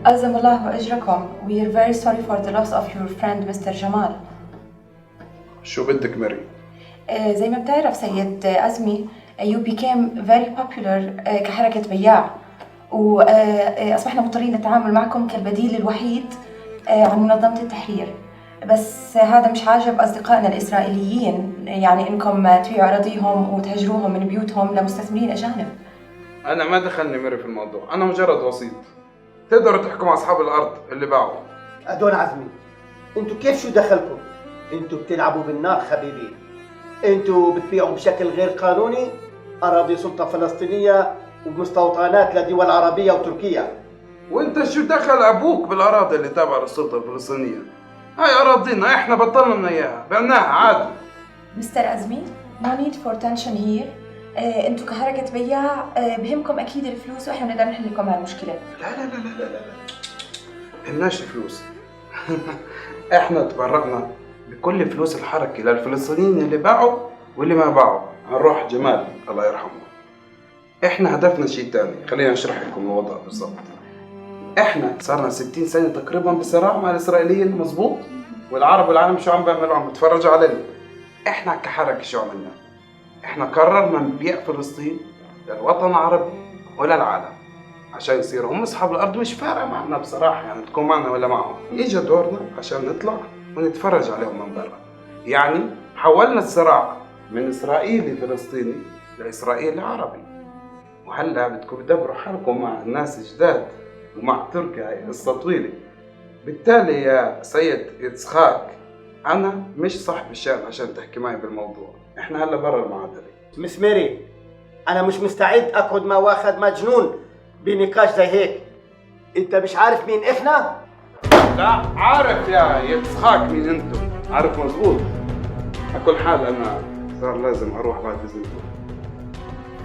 عظم الله أجركم. We are very sorry for the loss of your friend Mr. جمال. شو بدك ماري؟ زي ما بتعرف سيد أزمي you became very popular كحركة بياع، وأصبحنا مضطرين نتعامل معكم كالبديل الوحيد عن منظمة التحرير. بس هذا مش عاجب أصدقائنا الإسرائيليين، يعني إنكم تبيعوا أراضيهم وتهجروهم من بيوتهم لمستثمرين أجانب. أنا ما دخلني ماري في الموضوع، أنا مجرد وسيط. تقدروا تحكوا مع أصحاب الأرض اللي باعوا. أدون عزمي، انتوا كيف شو دخلكم؟ انتوا بتلعبوا بالنار حبيبي. انتوا بتبيعوا بشكل غير قانوني أراضي سلطة فلسطينية ومستوطنات لدول عربية وتركيا. وأنت شو دخل أبوك بالأراضي اللي تابعة للسلطة الفلسطينية؟ هاي أراضينا، إحنا بطلنا من إياها، بعناها عادي. مستر أزمي no need for tension here. انتوا كحركة بياع بهمكم أكيد الفلوس، وإحنا بنقدر نحل لكم هالمشكلة. لا لا لا لا لا لا، بهمناش الفلوس. إحنا تبرعنا بكل فلوس الحركة للفلسطينيين اللي باعوا واللي ما باعوا. هنروح جمال الله يرحمه. إحنا هدفنا شيء تاني، خلينا نشرح لكم الوضع بالضبط. إحنا صارنا 60 سنة تقريبا بصراع مع الإسرائيليين، مزبوط؟ والعرب والعالم شو عم بيعملوا؟ عم بتفرجوا علينا. إحنا كحركة شو عملنا؟ إحنا قررنا نبيع فلسطين للوطن العربي وللعالم عشان يصيروا هم أصحاب الأرض. مش فارقة معنا بصراحة، يعني تكون معنا ولا معهم. إجا دورنا عشان نطلع ونتفرج عليهم من برا. يعني حولنا الصراع من إسرائيلي فلسطيني لإسرائيلي عربي. وهلا بدكم تدبروا حالكم مع الناس جداد ومع تركيا، هي قصة طويلة. بالتالي يا سيد إسحاق، أنا مش صاحب الشأن عشان تحكي معي بالموضوع. إحنا هلا برا المعادلة. مس ميري، أنا مش مستعد أقعد مع واحد مجنون بنقاش زي هيك. أنت مش عارف مين إحنا؟ لا عارف يا إسحاق مين أنتم، عارف مزبوط. على كل حال أنا صار لازم أروح بعد إذنكم.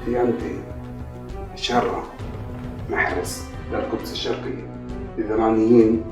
في عندي شرة محرس للقدس الشرقية، إذا معنيين